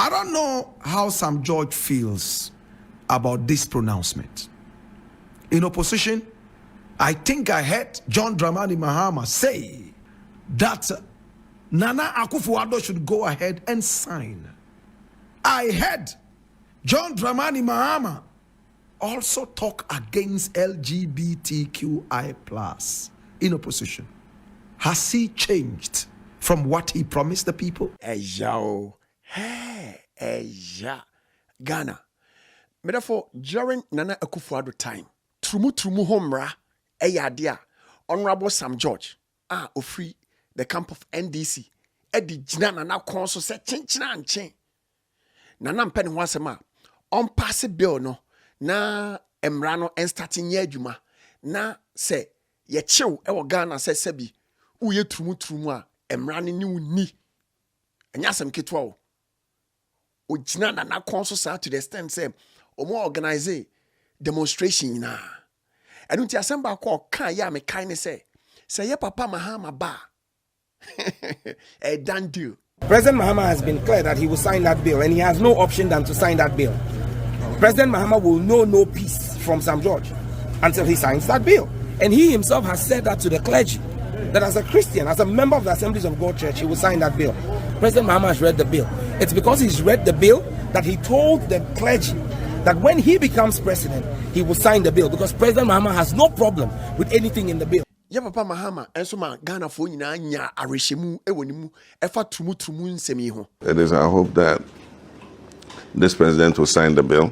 I don't know how Sam George feels about this pronouncement. In opposition, I think I heard John Dramani Mahama say that Nana Akufo-Addo should go ahead and sign. I heard John Dramani Mahama also talk against LGBTQI+ in opposition. Has he changed from what he promised the people? Ghana. Therefore, during Nana Akufo-Addo time, trumu homra eyadia Honorable Sam George ofri the camp of NDC edi jina Nana konso se chinchina anchen Nana mpeni ho asema on pass bill no na emra no starting ye adwuma na se ye chew e wo Ghana se sebi uye trumu a emra ne ni uni enya asem ketwa o ojina Nana konso sa to the extent say omo organize demonstration na enu ti asem ba ko kan ya me kan ne say ye Papa Mahama ba a done deal. President Mahama has been clear that he will sign that bill, and he has no option than to sign that bill. President Mahama will know no peace from Sam George until he signs that bill. And he himself has said that to the clergy, that as a Christian, as a member of the Assemblies of God Church, he will sign that bill. President Mahama has read the bill. It's because he's read the bill that he told the clergy that when he becomes president, he will sign the bill, because President Mahama has no problem with anything in the bill. Yeah, Papa Mahama, enso ma Ghana fo nyina nya arehemu ewonimu efa trumu nsemi ho. It is our hope that this president will sign the bill,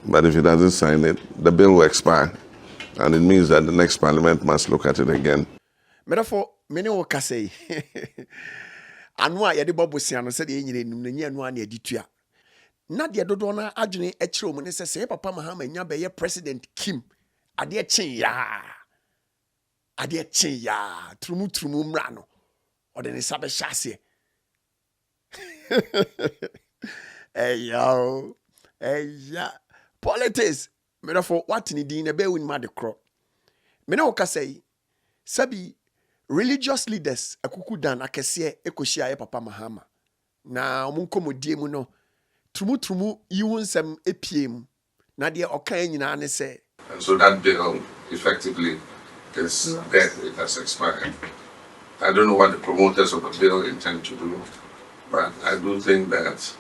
but if he doesn't sign it, the bill will expire, and it means that the next parliament must look at it again. Therefore, many will say, "Anwa yedi bobusia no se de nyire num na nya anwa na editua." Na de dodo na adwene ekire mu ne se Papa Mahama nya be ye President Kim ade chen ya. Ade chen ya trumu mra no ode ne sabe hyase politics me therefore what ni din na be win ma de kro me na woka say sabi religious leaders akuku dan akese ekohia ye Papa Mahama na omunkomodie mu no trumu yiwu nsem epiem na de okan nyina ne say, and so that bill effectively is dead. It has expired. I don't know what the promoters of the bill intend to do, but I do think that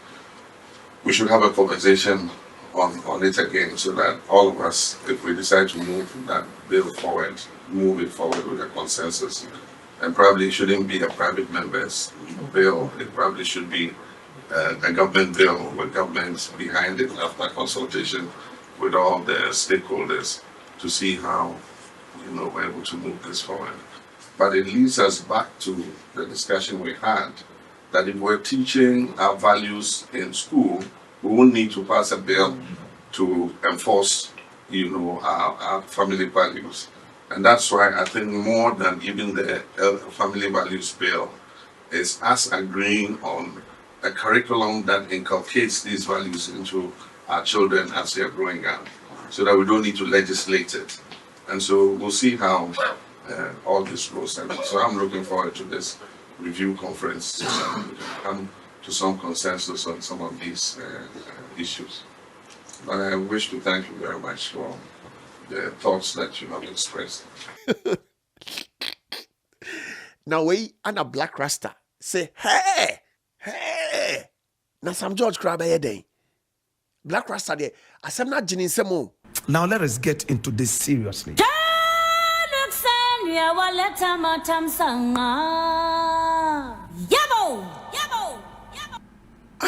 we should have a conversation on it again, so that all of us, if we decide to move that bill forward, move it forward with a consensus. And probably it shouldn't be a private member's bill. It probably should be a government bill with governments behind it after consultation with all the stakeholders to see how we're able to move this forward. But it leads us back to the discussion we had, that if we're teaching our values in school, we won't need to pass a bill to enforce, our family values. And that's why I think more than even the family values bill is us agreeing on a curriculum that inculcates these values into our children as they're growing up, so that we don't need to legislate it. And so we'll see how all this goes. And so I'm looking forward to this review conference so that we can come to some consensus on some of these issues. But I wish to thank you very much for the thoughts that you have expressed. Now we and a Blakk Rasta say, hey! Now Sam George Krabaye day. Blakk Rasta day. Asem na jinin semo. Now let us get into this seriously. I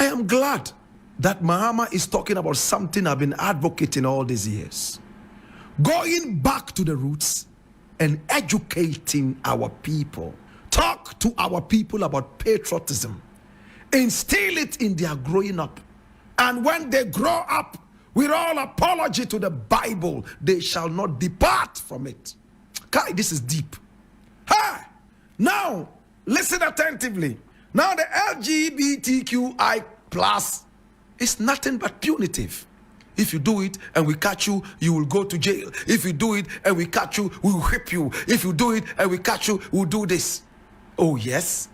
am glad that Mahama is talking about something I've been advocating all these years. Going back to the roots and educating our people. Talk to our people about patriotism. Instill it in their growing up. And when they grow up, with all apology to the Bible, they shall not depart from it. Kai, this is deep. Ha! Now, listen attentively. Now the LGBTQI+ is nothing but punitive. If you do it and we catch you, you will go to jail. If you do it and we catch you, we will whip you. If you do it and we catch you, we'll do this. Oh yes?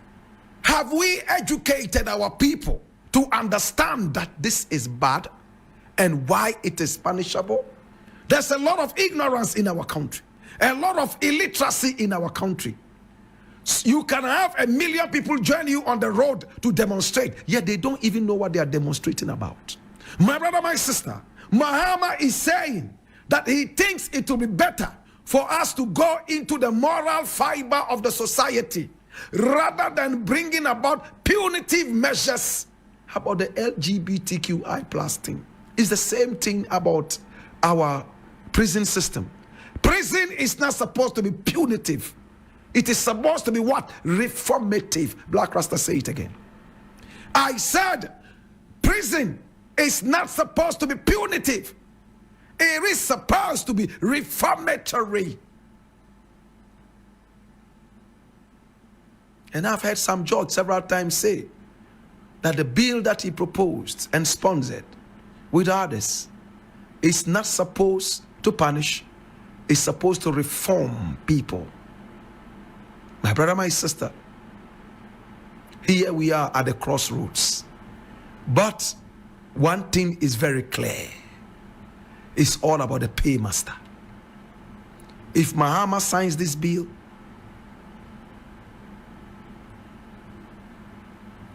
Have we educated our people to understand that this is bad and why it is punishable. There's a lot of ignorance in our country, a lot of illiteracy in our country. You can have 1 million people join you on the road to demonstrate, yet they don't even know what they are demonstrating about. My brother, my sister, Mahama is saying that he thinks it will be better for us to go into the moral fiber of the society rather than bringing about punitive measures. How about the LGBTQI plus thing? It's the same thing about our prison system. Prison is not supposed to be punitive. It is supposed to be what? Reformative. Blakk Rasta, say it again. I said prison is not supposed to be punitive. It is supposed to be reformatory. And I've heard some judge several times say that the bill that he proposed and sponsored with others is not supposed to punish, it's supposed to reform people. My brother, my sister, here we are at the crossroads. But one thing is very clear. It's all about the paymaster. If Mahama signs this bill,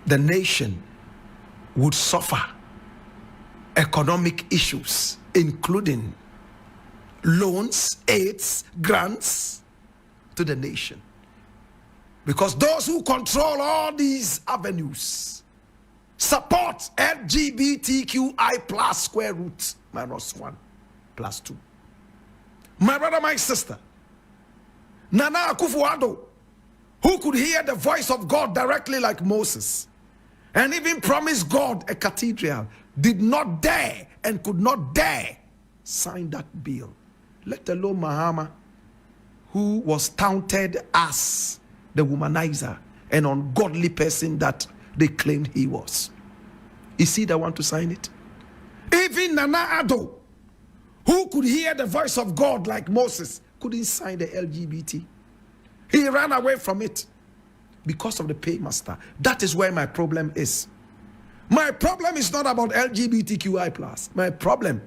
the nation would suffer economic issues, including loans, aids, grants to the nation. Because those who control all these avenues support LGBTQI plus square root minus 1 plus 2. My brother, my sister, Nana Akufo-Addo, who could hear the voice of God directly like Moses and even promise God a cathedral, did not dare and could not dare sign that bill. Let alone Mahama, who was touted as the womanizer and ungodly person that they claimed he was. Is he the one to sign it? Even Nana Addo, who could hear the voice of God like Moses, couldn't sign the LGBT. He ran away from it because of the paymaster. That is where my problem is. My problem is not about LGBTQI+. My problem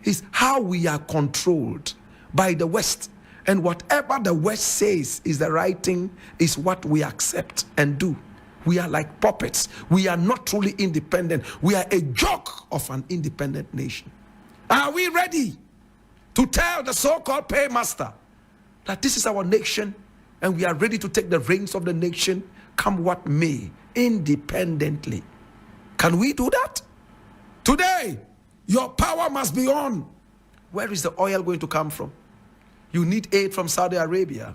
is how we are controlled by the West. And whatever the West says is the right thing is what we accept and do. We are like puppets. We are not truly independent. We are a joke of an independent nation. Are we ready to tell the so-called paymaster that this is our nation and we are ready to take the reins of the nation, come what may, independently? Can we do that? Today, your power must be on. Where is the oil going to come from? You need aid from Saudi Arabia.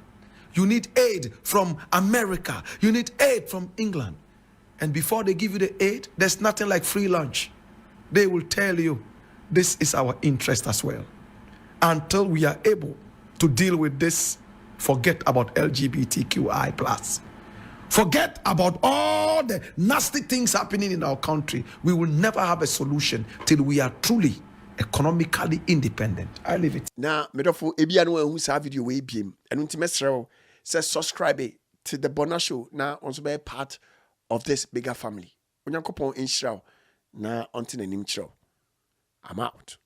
You need aid from America. You need aid from England. And before they give you the aid, there's nothing like free lunch. They will tell you, this is our interest as well. Until we are able to deal with this, forget about LGBTQI+. Forget about all the nasty things happening in our country. We will never have a solution till we are truly economically independent. I leave it. Now, medofo ebia no who sa video we biem. Enu nti mesrew say subscribe to the Bonah show na onso be part of this bigger family. Onyankopon inhyira na onti nanim kyerɛw. I'm out.